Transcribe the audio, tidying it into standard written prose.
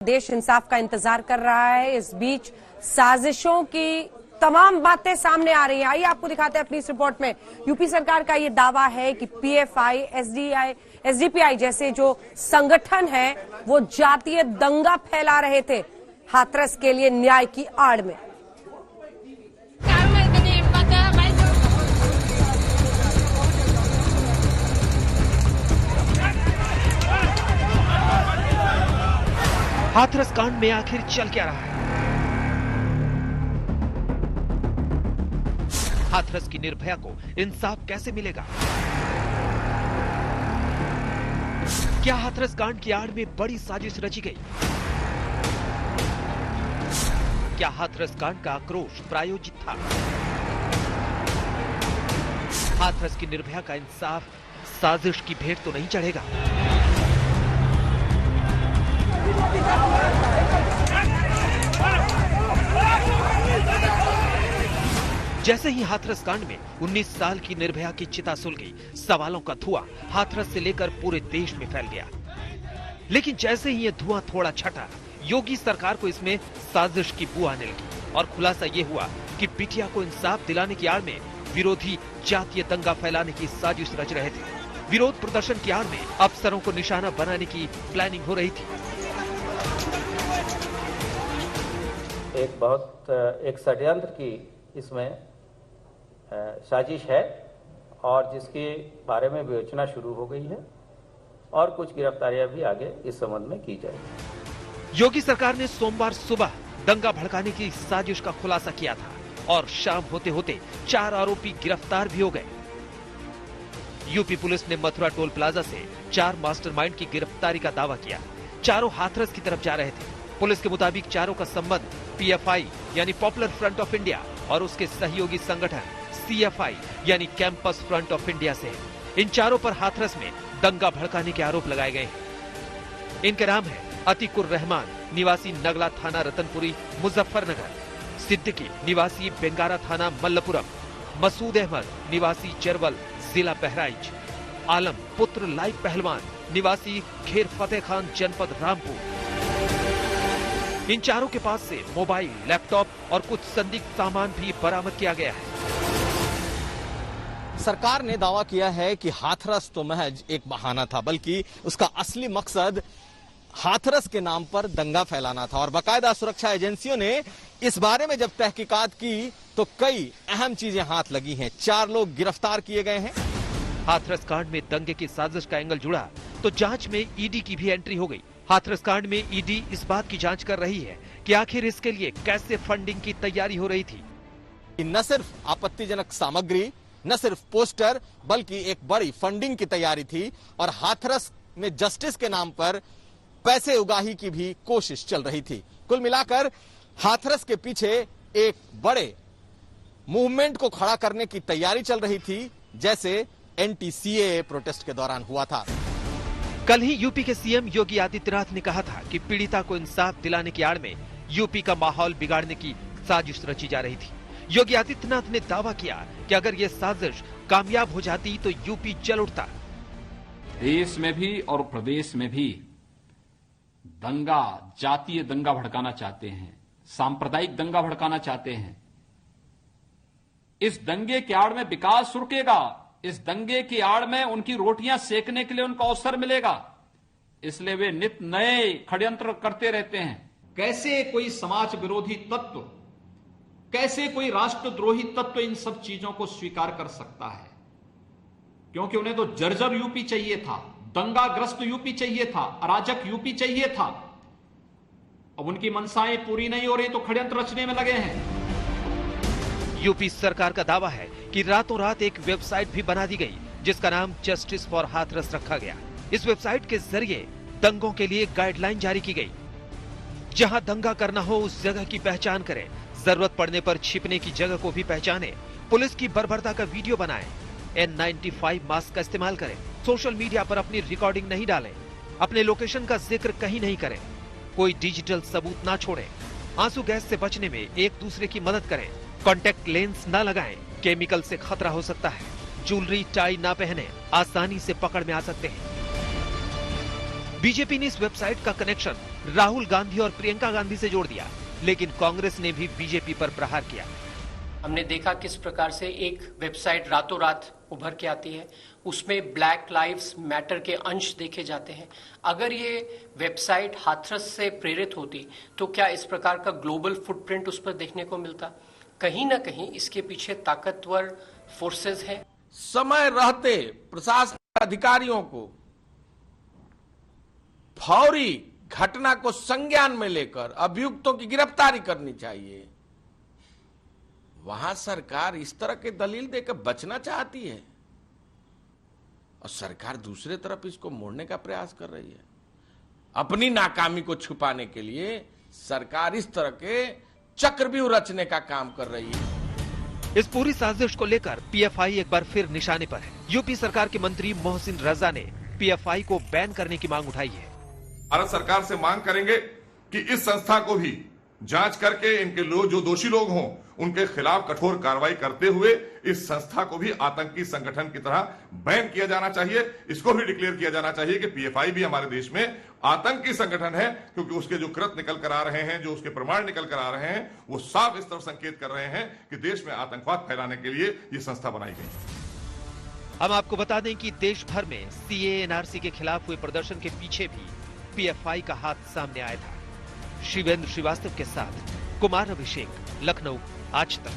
देश इंसाफ का इंतजार कर रहा है। इस बीच साजिशों की तमाम बातें सामने आ रही हैं। आइए आपको दिखाते हैं अपनी इस रिपोर्ट में। यूपी सरकार का ये दावा है कि पीएफआई, एसडीपीआई जैसे जो संगठन हैं वो जातीय दंगा फैला रहे थे हाथरस के लिए न्याय की आड़ में। हाथरस कांड में आखिर चल क्या रहा है? हाथरस की निर्भया को इंसाफ कैसे मिलेगा? क्या हाथरस कांड की आड़ में बड़ी साजिश रची गई? क्या हाथरस कांड का आक्रोश प्रायोजित था? हाथरस की निर्भया का इंसाफ साजिश की भेंट तो नहीं चढ़ेगा? जैसे ही हाथरस कांड में 19 साल की निर्भया की चिता सुल गई, सवालों का धुआं हाथरस से लेकर पूरे देश में फैल गया। लेकिन जैसे ही यह धुआं थोड़ा छटा, योगी सरकार को इसमें साजिश की बू आने लगी और खुलासा यह हुआ कि बिटिया को इंसाफ दिलाने की आड़ में विरोधी जातीय दंगा फैलाने की साजिश रच रहे थे। विरोध प्रदर्शन की आड़ में अफसरों को निशाना बनाने की प्लानिंग हो रही थी। एक षड्यंत्र की इसमें साजिश है और जिसके बारे में विवेचना शुरू हो गई है और कुछ गिरफ्तारियां भी आगे इस संबंध में की जाएगी। योगी सरकार ने सोमवार सुबह दंगा भड़काने की साजिश का खुलासा किया था और शाम होते होते 4 आरोपी गिरफ्तार भी हो गए। यूपी पुलिस ने मथुरा टोल प्लाजा से 4 मास्टरमाइंड की गिरफ्तारी का दावा किया। चारों हाथरस की तरफ जा रहे थे। पुलिस के मुताबिक चारों का संबंध पीएफआई यानी पॉपुलर फ्रंट ऑफ इंडिया और उसके सहयोगी संगठन सीएफआई यानी कैंपस फ्रंट ऑफ इंडिया से है। इन चारों पर हाथरस में दंगा भड़काने के आरोप लगाए गए हैं। इनके नाम है अतीकुर रहमान, निवासी नगला थाना रतनपुरी मुजफ्फरनगर, सिद्दीकी निवासी बेंगारा थाना मल्लपुरम, मसूद अहमद निवासी चरवल जिला बहराइच, आलम पुत्र लाई पहलवान निवासी खेर फतेह खान जनपद रामपुर। इन चारों के पास से मोबाइल, लैपटॉप और कुछ संदिग्ध सामान भी बरामद किया गया है। सरकार ने दावा किया है कि हाथरस तो महज एक बहाना था, बल्कि उसका असली मकसद हाथरस के नाम पर दंगा फैलाना था। और बाकायदा सुरक्षा एजेंसियों ने इस बारे में जब तहकीकात की तो कई अहम चीजें हाथ लगी हैं। 4 लोग गिरफ्तार किए गए हैं। हाथरस कांड में दंगे की साजिश का एंगल जुड़ा तो जांच में ईडी की भी एंट्री हो गई। हाथरस कांड में ईडी इस बात की जांच कर रही है कि आखिर इसके लिए कैसे फंडिंग की तैयारी हो रही थी। न सिर्फ आपत्तिजनक सामग्री, न सिर्फ पोस्टर, बल्कि एक बड़ी फंडिंग की तैयारी थी और हाथरस में जस्टिस के नाम पर पैसे उगाही की भी कोशिश चल रही थी। कुल मिलाकर हाथरस के पीछे एक बड़े मूवमेंट को खड़ा करने की तैयारी चल रही थी, जैसे एंटी-सीएए प्रोटेस्ट के दौरान हुआ था। कल ही यूपी के सीएम योगी आदित्यनाथ ने कहा था कि पीड़िता को इंसाफ दिलाने की आड़ में यूपी का माहौल बिगाड़ने की साजिश रची जा रही थी। योगी आदित्यनाथ ने दावा किया कि अगर ये साजिश कामयाब हो जाती तो यूपी जल उठता। देश में भी और प्रदेश में भी दंगा, जातीय दंगा भड़काना चाहते हैं, सांप्रदायिक दंगा भड़काना चाहते हैं। इस दंगे के आड़ में विकास रुकेगा, इस दंगे की आड़ में उनकी रोटियां सेकने के लिए उनको अवसर मिलेगा। इसलिए वे नित नए षड्यंत्र करते रहते हैं। कैसे कोई समाज विरोधी तत्व, कैसे कोई राष्ट्रद्रोही तत्व इन सब चीजों को स्वीकार कर सकता है? क्योंकि उन्हें तो जर्जर यूपी चाहिए था, दंगाग्रस्त यूपी चाहिए था, अराजक यूपी चाहिए था। अब उनकी मनसाएं पूरी नहीं हो रही तो षड्यंत्र रचने में लगे हैं। यूपी सरकार का दावा है कि रातों रात एक वेबसाइट भी बना दी गई जिसका नाम जस्टिस फॉर हाथरस रखा गया। इस वेबसाइट के जरिए दंगों के लिए गाइडलाइन जारी की गई। जहां दंगा करना हो उस जगह की पहचान करें, जरूरत पड़ने पर छिपने की जगह को भी पहचाने, पुलिस की बर्बरता का वीडियो बनाएं, N95 मास्क का इस्तेमाल करें, सोशल मीडिया पर अपनी रिकॉर्डिंग नहीं डालें, अपने लोकेशन का जिक्र कहीं नहीं करें, कोई डिजिटल सबूत ना छोड़ें, आंसू गैस से बचने में एक दूसरे की मदद करें, कॉन्टेक्ट लेंस ना लगाएं, केमिकल से खतरा हो सकता है, ज्वेलरी टाई ना पहने, आसानी से पकड़ में आ सकते हैं। बीजेपी ने इस वेबसाइट का कनेक्शन राहुल गांधी और प्रियंका गांधी से जोड़ दिया, लेकिन कांग्रेस ने भी बीजेपी पर प्रहार किया। हमने देखा किस प्रकार से एक वेबसाइट रातों रात उभर के आती है, उसमें ब्लैक लाइव्स मैटर के अंश देखे जाते हैं। अगर ये वेबसाइट हाथरस से प्रेरित होती तो क्या इस प्रकार का ग्लोबल फुटप्रिंट उस पर देखने को मिलता? कहीं ना कहीं इसके पीछे ताकतवर फोर्सेस हैं। समय रहते प्रशासन अधिकारियों को फौरी घटना को संज्ञान में लेकर अभियुक्तों की गिरफ्तारी करनी चाहिए। वहां सरकार इस तरह के दलील देकर बचना चाहती है और सरकार दूसरे तरफ इसको मोड़ने का प्रयास कर रही है। अपनी नाकामी को छुपाने के लिए सरकार इस तरह के चक्रव्यूह रचने का काम कर रही है। इस पूरी साजिश को लेकर पीएफआई एक बार फिर निशाने पर है। यूपी सरकार के मंत्री मोहसिन रजा ने पीएफआई को बैन करने की मांग उठाई है। भारत सरकार से मांग करेंगे कि इस संस्था को भी जांच करके इनके लोग जो दोषी लोग हों उनके खिलाफ कठोर कार्रवाई करते हुए इस संस्था को भी आतंकी संगठन की तरह बैन किया जाना चाहिए। इसको भी डिक्लेयर किया जाना चाहिए कि पीएफआई भी हमारे देश में आतंकी संगठन है, क्योंकि उसके जो कृत्य निकल कर आ रहे हैं, जो उसके प्रमाण निकल कर आ रहे हैं, वो साफ इस तरफ संकेत कर रहे हैं कि देश में आतंकवाद फैलाने के लिए ये संस्था बनाई गई। हम आपको बता दें कि देश भर में सीएए एनआरसी के खिलाफ हुए प्रदर्शन के पीछे भी पीएफआई का हाथ सामने आया था। शिवेंद्र श्रीवास्तव के साथ कुमार अभिषेक, लखनऊ, आज तक।